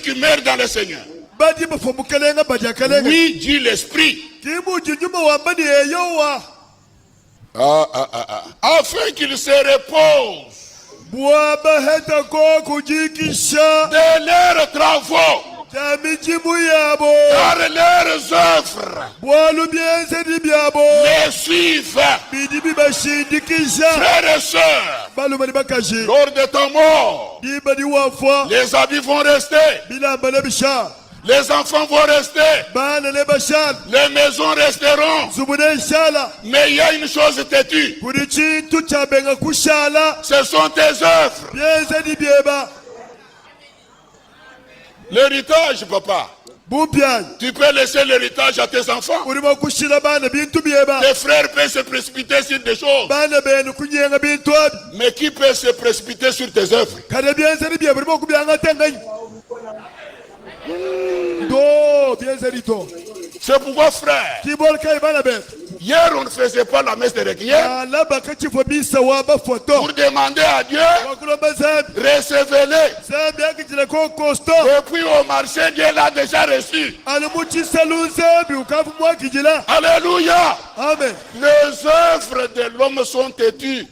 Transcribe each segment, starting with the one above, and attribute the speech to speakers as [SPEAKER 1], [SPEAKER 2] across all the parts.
[SPEAKER 1] qui meurent dans le Seigneur. Oui, dit l'Esprit. Afin qu'il se repose de leurs travaux, car leurs œuvres les suivent. Frères et sœurs, lors de ta mort, les habits vont rester, les enfants vont rester, les maisons resteront. Mais il y a une chose têtue, ce sont tes œuvres. L'héritage, papa. Tu peux laisser l'héritage à tes enfants. Tes frères peuvent se précipiter sur des choses. Mais qui peut se précipiter sur tes œuvres? C'est pourquoi, frère, hier on ne faisait pas la messe de requiem pour demander à Dieu, recevez-les. Depuis au marché, Dieu l'a déjà reçu. Alléluia. Amen. Les œuvres de l'homme sont têtues.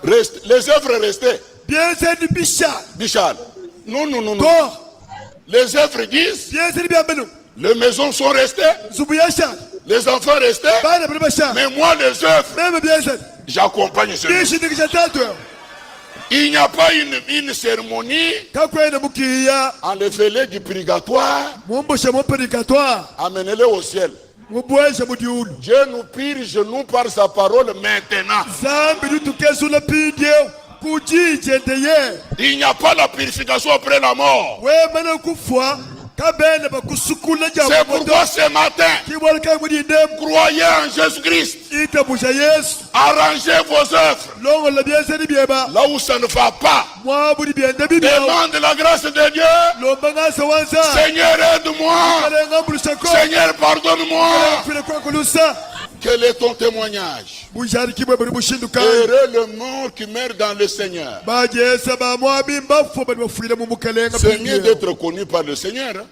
[SPEAKER 1] Les œuvres restées. Bichal. Non. Les œuvres disent, les maisons sont restées, les enfants restés, mais moi les œuvres, j'accompagne celui. Il n'y a pas une cérémonie enlevez-les du purgatoire, amenez-les au ciel. Dieu nous purge nous par sa parole maintenant. Il n'y a pas la purification après la mort. C'est pourquoi ce matin, croyez en Jésus-Christ. Arrangez vos œuvres. Là où ça ne va pas, demande la grâce de Dieu. Seigneur, aide-moi. Seigneur, pardonne-moi. Quel est ton témoignage? Heureux le mort qui meurt dans le Seigneur. C'est mieux d'être connu par le Seigneur,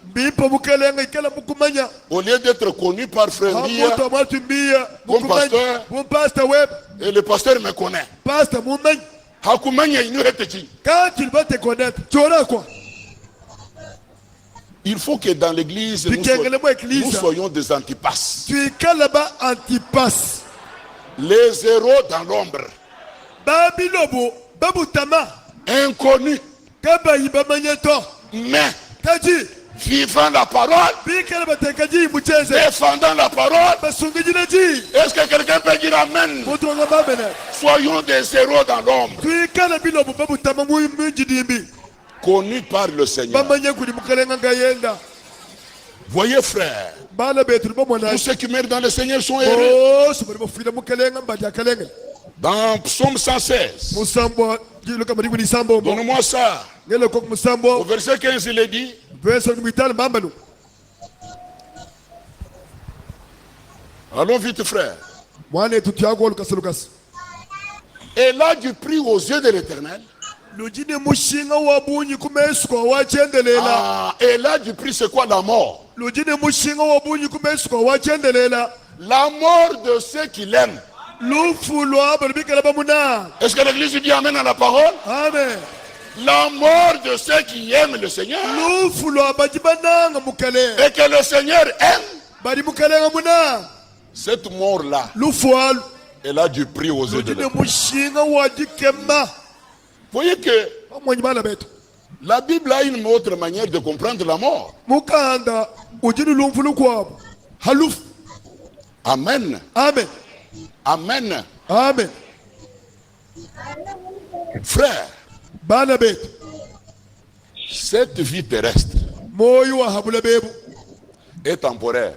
[SPEAKER 1] au lieu d'être connu par Frère Bia, mon pasteur, et le pasteur me connaît. Quand il va te connaître, tu auras quoi? Il faut que dans l'église, nous soyons des antipasses. Les héros dans l'ombre. Inconnus. Mais vivant la parole, défendant la parole. Est-ce que quelqu'un peut dire Amen? Soyons des héros dans l'ombre. Connus par le Seigneur. Voyez, frère, tous ceux qui meurent dans le Seigneur sont heureux. Dans Psaume 116, donne-moi ça. Au verset 15, il est dit, allons vite, frère. Et là, du prix aux yeux de l'Éternel. Et là, du prix, c'est quoi la mort? La mort de ceux qui l'aiment. Est-ce que l'église dit Amen à la parole? Amen. La mort de ceux qui aiment le Seigneur. Et que le Seigneur aime. Cette mort-là, elle a du prix aux yeux de Dieu. Vous voyez que la Bible a une autre manière de comprendre la mort. Amen. Amen. Amen. Amen. Frère, cette vie terrestre est temporaire.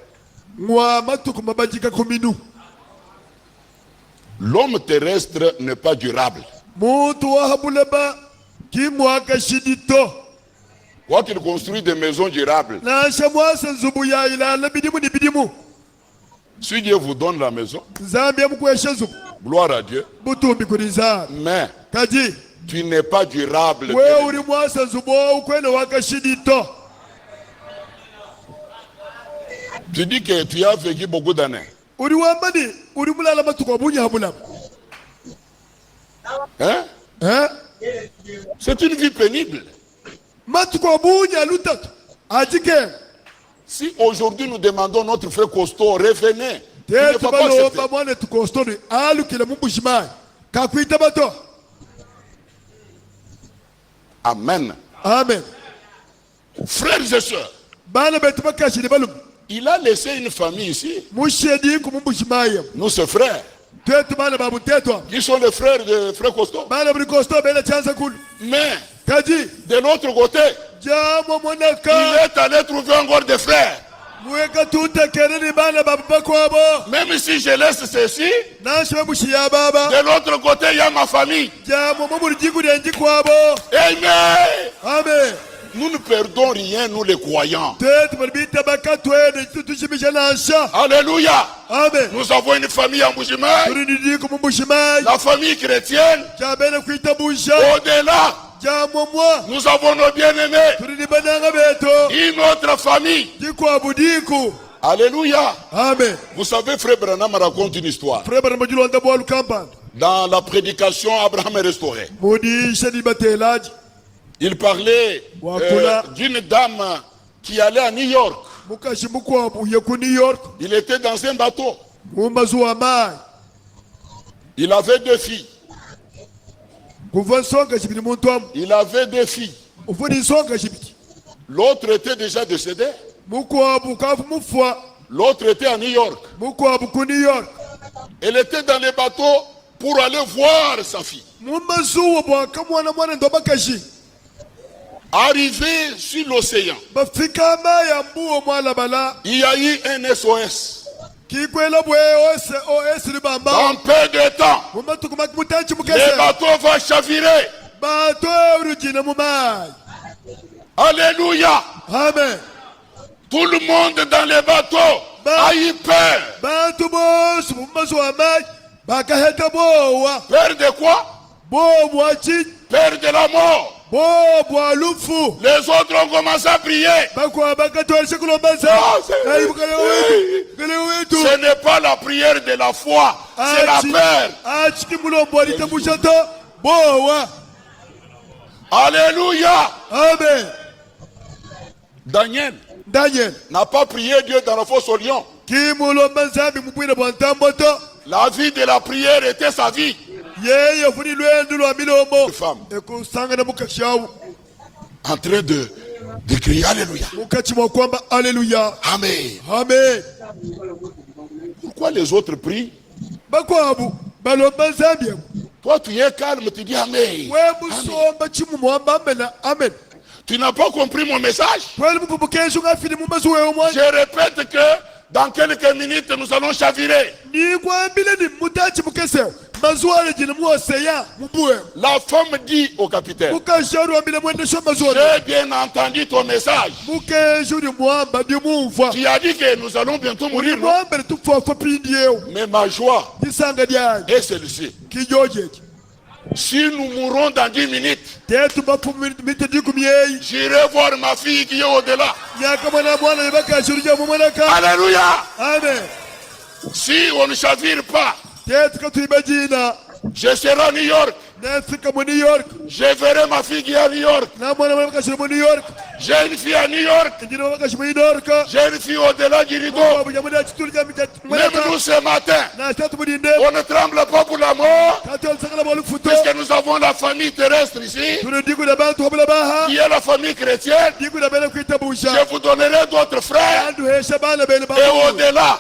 [SPEAKER 1] L'homme terrestre n'est pas durable. Quoi qu'il construit des maisons durables, si Dieu vous donne la maison, Gloire à Dieu. Mais tu n'es pas durable. Tu dis que tu as vécu beaucoup d'années. Hein? C'est une vie pénible. Si aujourd'hui nous demandons notre frère Costaud, revenez. Il ne faut pas accepter. Amen.
[SPEAKER 2] Amen.
[SPEAKER 1] Frères et sœurs, il a laissé une famille ici. Nous, ses frères, qui sont les frères de frère Costaud. Mais, de l'autre côté, il est allé trouver encore des frères. Même si je laisse ceci, de l'autre côté, il y a ma famille.
[SPEAKER 2] Amen.
[SPEAKER 1] Nous ne perdons rien, nous les croyants. Alléluia.
[SPEAKER 2] Amen.
[SPEAKER 1] Nous avons une famille en Mbujimayi. La famille chrétienne. Au-delà, nous avons nos bien-aimés. Une autre famille. Alléluia.
[SPEAKER 2] Amen.
[SPEAKER 1] Vous savez, frère Branham raconte une histoire. Dans la prédication, Abraham est restauré. Il parlait d'une dame qui allait à New York. Il était dans un bateau. Il avait deux filles. Il avait deux filles. L'autre était déjà décédé. L'autre était à New York. Elle était dans le bateau pour aller voir sa fille. Arrivé sur l'océan, il y a eu un SOS. En peu de temps, le bateau va chavirer. Alléluia.
[SPEAKER 2] Amen.
[SPEAKER 1] Tout le monde dans le bateau a eu peur. Peur de quoi? Peur de la mort. Les autres ont commencé à prier. Ce n'est pas la prière de la foi, c'est la peur. Alléluia.
[SPEAKER 2] Amen.
[SPEAKER 1] Daniel n'a pas prié Dieu dans la fosse au lion. La vie de la prière était sa vie. Femme en train de crier Alléluia. Amen.
[SPEAKER 2] Amen.
[SPEAKER 1] Pourquoi les autres prient? Toi tu es calme, tu dis Amen.
[SPEAKER 2] Amen.
[SPEAKER 1] Tu n'as pas compris mon message? Je répète que dans quelques minutes nous allons chavirer. La femme dit au capitaine, j'ai bien entendu ton message. Tu as dit que nous allons bientôt mourir, non? Mais ma joie est celle-ci. Si nous mourons dans 10 minutes, j'irai voir ma fille qui est au-delà. Alléluia.
[SPEAKER 2] Amen.
[SPEAKER 1] Si on ne chavire pas, je serai à New York. Je verrai ma fille qui est à New York. J'ai une fille à New York. J'ai une fille au-delà du rideau. Même nous ce matin, on ne tremble pas pour la mort, puisque nous avons la famille terrestre ici, qui est la famille chrétienne. Je vous donnerai d'autres frères. Et au-delà,